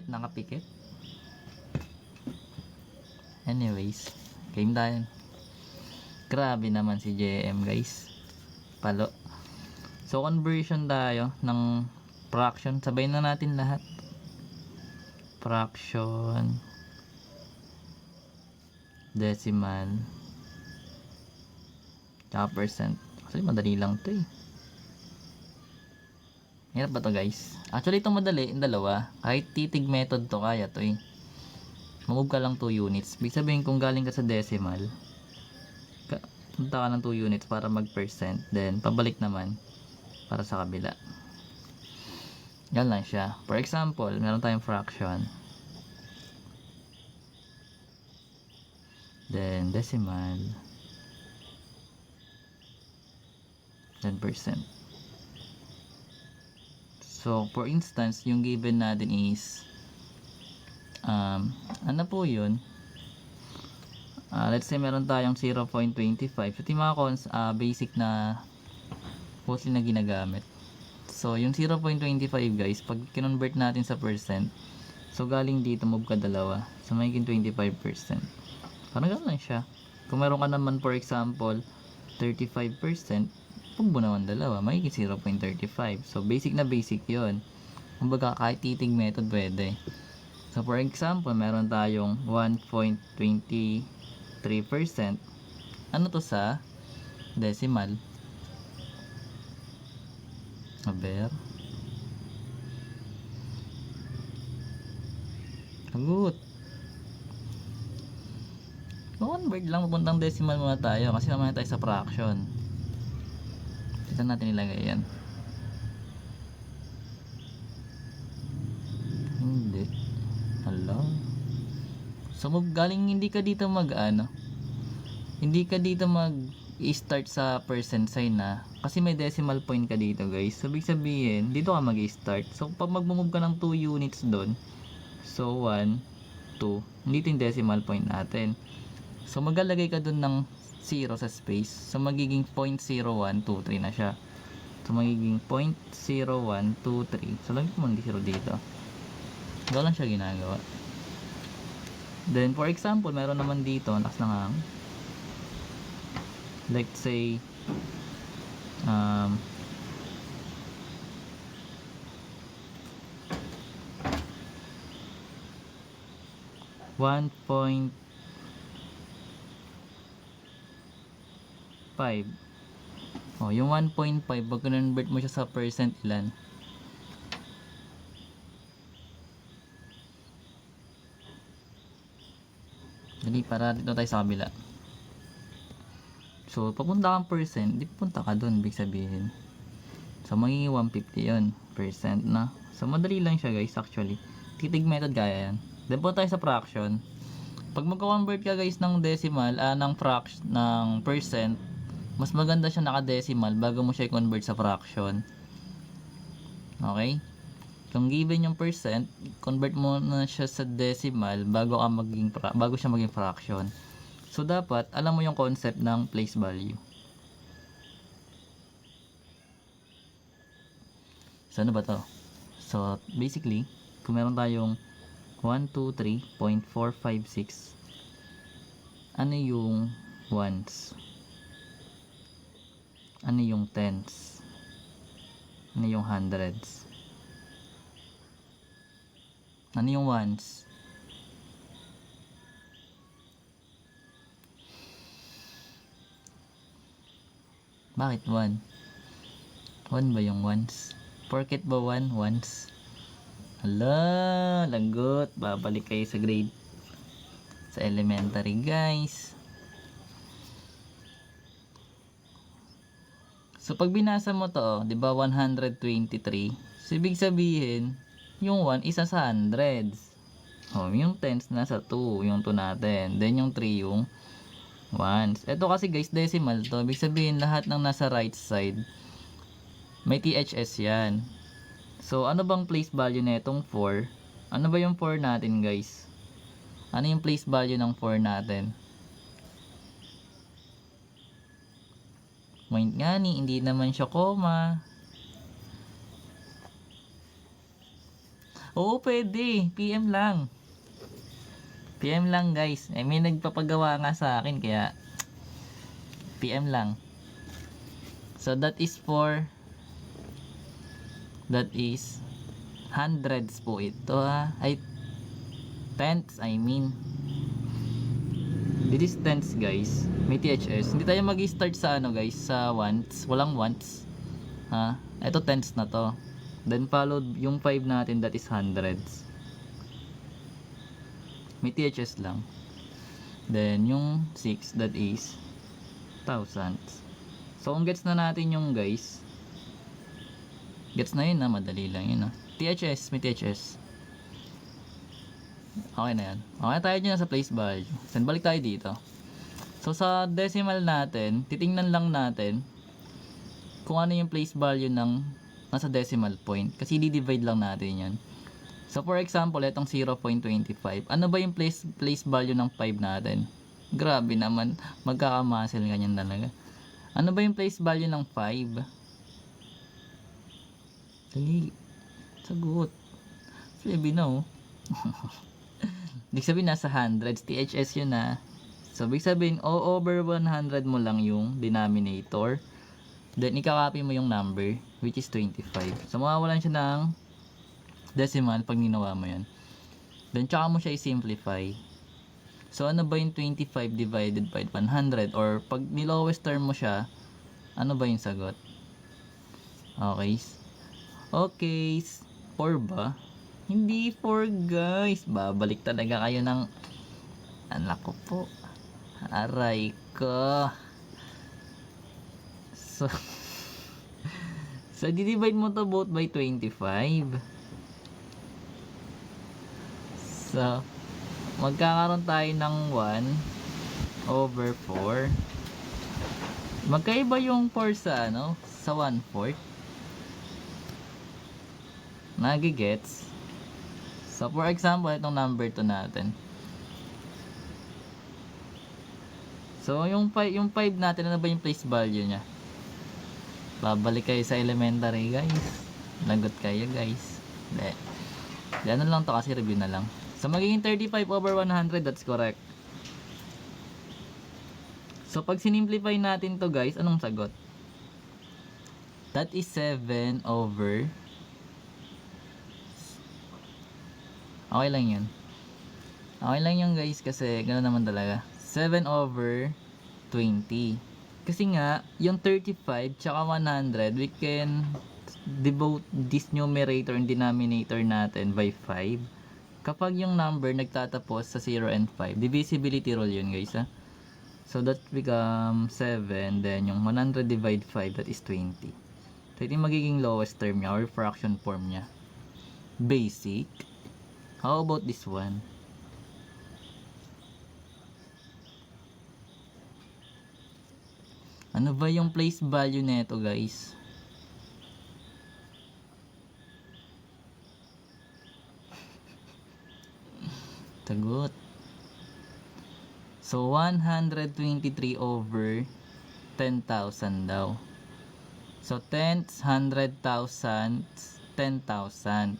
Bakit nakapikit? Anyways, game tayo. Grabe naman si JM guys. Palo. So conversion tayo ng fraction. Sabay na natin lahat. Fraction, decimal, tsaka percent. Kasi madali lang to eh. Hirap ba to guys? Actually itong madali, yung dalawa. Kahit titig method to, kaya to eh. Mamove ka lang 2 units. Ibig sabihin kung galing ka sa decimal, punta ka ng 2 units para mag percent. Then pabalik naman para sa kabila. Yan lang siya. For example, meron tayong fraction. Then decimal. Then percent. So, for instance, yung given natin is ano po yun? Let's say meron tayong 0.25. So, yung mga basic na mostly na ginagamit. So, yung 0.25 guys, pag kinonvert natin sa percent, so galing dito move ka dalawa. So, magiging 25%. Parang gano'n lang siya. Kung meron ka naman for example 35%, pag mo naman dalawa, magiging 0.35. So, basic na basic yon. Kumbaga, kahit titig method pwede. So, for example, meron tayong 1.23%. Ano to sa decimal? Aber. Agut. Convert lang, pupuntang decimal muna tayo kasi naman tayo sa fraction. Dito natin ilagay yan. Hindi. Hello. So galing hindi ka dito hindi ka dito mag-start sa percent sign na kasi may decimal point ka dito guys. So ibig sabihin dito ka mag-start. So pag mag-move ka ng 2 units doon, so 1, 2, dito yung decimal point natin. So maglalagay ka doon ng 0 sa space. So magiging 0.0123 na siya. So magiging 0.0123. So lagyan mo ng 0 dito. Ito lang siya ginagawa. Then for example, meron naman dito, lakas na nga. Let's say 1.5. Oh, yung 1.5 pag convert mo siya sa percent ilan? Dali, para dito tayo sa kabila. So, papunta kang percent, di pupunta ka doon, big sabihin. So, magiging 150 yun, percent na. So, madali lang siya guys, actually. Titig method kaya yan. Then, punta tayo sa fraction. Pag magka-convert ka guys ng decimal, ng fraction, ng percent, mas maganda siya naka-decimal bago mo siya i-convert sa fraction. Okay? Kung given yung percent, convert mo na siya sa decimal bago siya maging fraction. So dapat alam mo yung concept ng place value. So ano ba to? So basically, kung meron tayong 123.456, ano yung ones? Ano yung tens? Ano yung hundreds? Ano yung ones? Bakit 1? 1 ba yung ones? Porket ba 1? Ones? Hala, lagot. Babalik kayo sa grade. Sa elementary guys. So pag binasa mo to, 'di ba 123? So ibig sabihin, yung 1 isa sa hundreds. Oh, yung tens nasa 2, yung 2 natin. Then yung 3 yung ones. Ito kasi guys, decimal to. Ibig sabihin lahat ng nasa right side may THS yan. So ano bang place value nitong 4? Ano ba yung 4 natin guys? Ano yung place value ng 4 natin? Point nga ni, hindi naman siya comma. Oo, pwede. PM lang. PM lang guys. May nagpapagawa nga sa akin kaya PM lang. So that is hundreds po ito ay tenths I mean. This is tenths guys. May THS. Hindi tayo mag-start sa ano guys, sa ones. Walang ones. Ito tenths na to. Then followed yung 5 natin, that is hundreds. May THS lang. Then yung 6, that is thousands. So kung gets na natin yung guys, gets na yun madali lang yun THS, may THS. Okay na yan. Okay tayo dyan sa place value. Then balik tayo dito. So sa decimal natin, titingnan lang natin kung ano yung place value ng nasa decimal point. Kasi di-divide lang natin yan. So for example, itong 0.25. Ano ba yung place value ng 5 natin? Grabe naman. Magkakamasil ganyan talaga. Ano ba yung place value ng 5? Dali. Sagot. Sabi na Ibig sabihin nasa hundreds. THS yun So ibig sabihin, over 100 mo lang yung denominator. Then ikakopy mo yung number, which is 25. So mawawalan siya ng decimal pag ginawa mo yan. Then tsaka mo siya i-simplify. So ano ba yung 25 divided by 100? Or pag nilowest term mo siya, ano ba yung sagot? Okay, 4 ba? Hindi 4 guys. Babalik talaga kayo ng anak ko po. Aray ko. So di-divide mo to both by 25. So magkakaroon tayo ng 1/4. Magkaiba yung 4 sa sa 1/4. Nagigets? So for example, itong number 2 natin. So yung 5 natin, ano ba yung place value niya? Babalik kayo sa elementary guys. Lagot kayo guys. Hindi. Ano lang to kasi review na lang. So magiging 35/100, that's correct. So pag sinimplify natin to guys, anong sagot? That is 7 over. Okay lang yun. Okay lang yun guys kasi gano'n naman talaga. 7/20. Kasi nga, yung 35 tsaka 100, we can devote this numerator and denominator natin by 5. Kapag yung number nagtatapos sa 0 and 5, divisibility rule yun guys So that becomes 7, then yung 100 divide 5, that is 20. So ito yung magiging lowest term niya or fraction form niya. Basic. How about this one? Ano ba yung place value nito guys? Tagot. So 123 over 10,000 daw. So tenths, 100,000, 10,000.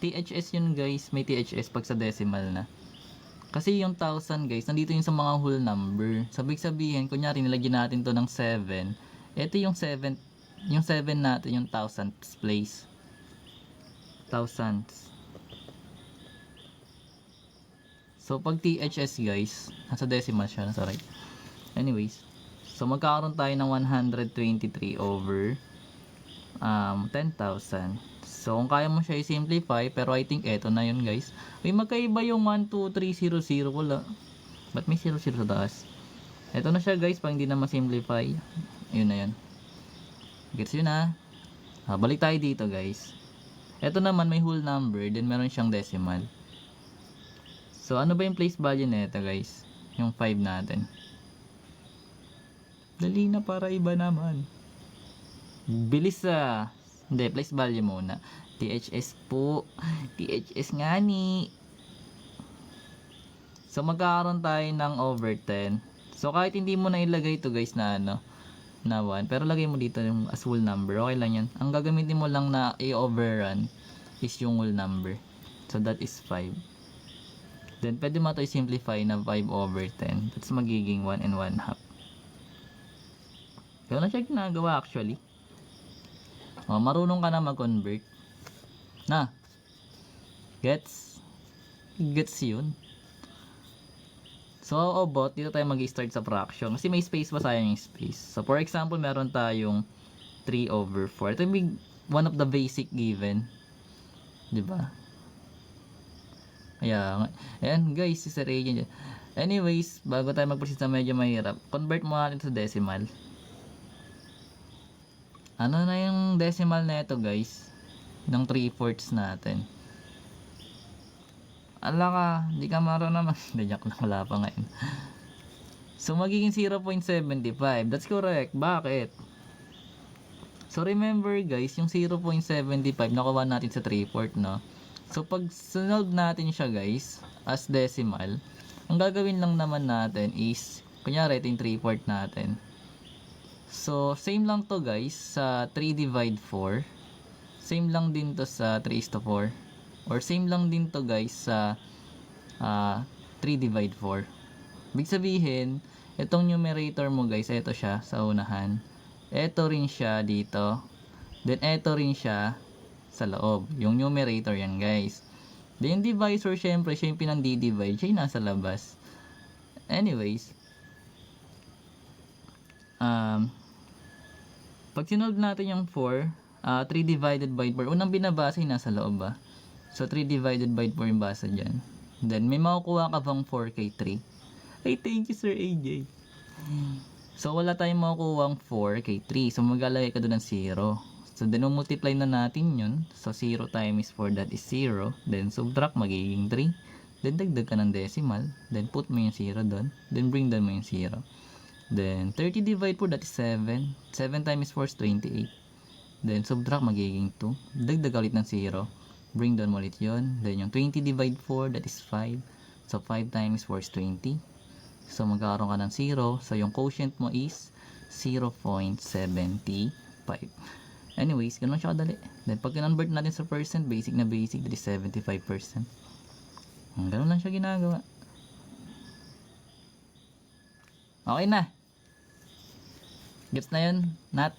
THS yun guys, may THS pag sa decimal na. Kasi yung 1,000 guys, nandito yung sa mga whole number. Sabig sabihin, kunyari nilagyan natin to ng 7. Ito yung 7 natin, yung thousandths place. Thousandths. So pag THS guys, nasa decimal siya, nasa right. Anyways, so magkakaroon tayo ng 123 over 10,000. So kung kaya mo siya i-simplify, pero I think eto na yun guys. May magkaiba yung 1, 2, 3, 0, 0, wala. Ba't may 0, 0 sa taas? Eto na siya guys, pag hindi na ma-simplify. Yun na yun. Gets yun balik tayo dito guys. Eto naman may whole number, then meron siyang decimal. So ano ba yung place value nito guys? Yung 5 natin. Dali na para iba naman. Bilis Hindi, place value muna. THS po. THS nga ni. So magkakaroon tayo ng over 10. So kahit hindi mo na ilagay ito guys na na 1, pero lagay mo dito yung as whole number. Okay lang yan. Ang gagamitin mo lang na i-overrun is yung whole number. So that is 5. Then pwede mo ito i-simplify na 5 over 10. That's magiging 1 and 1 half. Kaya na siya ginagawa actually. Marunong ka na mag-convert. Na. Gets yun. So, bot, dito tayo mag-start sa fraction. Kasi may space pa, sayang yung space. So, for example, meron tayong 3 over 4. Ito yung one of the basic given. Diba? Ayan guys, si Sir Agent. Anyways, bago tayo mag-proceed sa medyo mahirap, convert mo natin sa decimal. Ano na yung decimal na ito guys? Ng 3/4 natin. Ala ka, hindi ka marunong Joke lang, wala pa ngayon. So, magiging 0.75. That's correct. Bakit? So, remember guys, yung 0.75 nakuha natin sa 3/4, no? So, pag solve natin siya guys, as decimal, ang gagawin lang naman natin is, kunyari, ito yung 3/4 natin. So, same lang to guys sa 3 divide 4. Same lang din to sa 3:4. Or same lang din to guys sa 3 divide 4. Ibig sabihin, itong numerator mo guys, ito siya sa unahan. Ito rin siya dito. Then ito rin siya sa loob. Yung numerator yan guys. Then divisor, syempre, siya yung pinang-divide. Siya yung nasa labas. Anyways, pag sinolve natin yung 4, 3 divided by 4, unang binabasa yung nasa loob ba? So, 3 divided by 4 yung basa dyan. Then, may makukuha ka bang 4 kay 3? Ay, thank you, Sir AJ. So, wala tayong makukuha 4 kay 3. So, maglalagay ka doon ng 0. So, then, multiply na natin yun. So, 0 times 4, that is 0. Then, subtract, magiging 3. Then, dagdag ka ng decimal. Then, put mo yung 0 doon. Then, bring down mo yung 0. Then, 30 divide 4, that is 7. 7 times 4 is 28. Then, subtract, magiging 2. Dagdag ulit ng 0. Bring down mo ulit yun. Then, yung 20 divide 4, that is 5. So, 5 times 4 is 20. So, magkakaroon ka ng 0. So, yung quotient mo is 0.75. Anyways, ganun siya kadali. Then, pag convert natin sa percent, basic na basic, that is 75%. Ganun lang siya ginagawa. Okay na. Gets na yun? Not?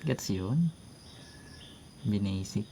Gets yun? Binasic.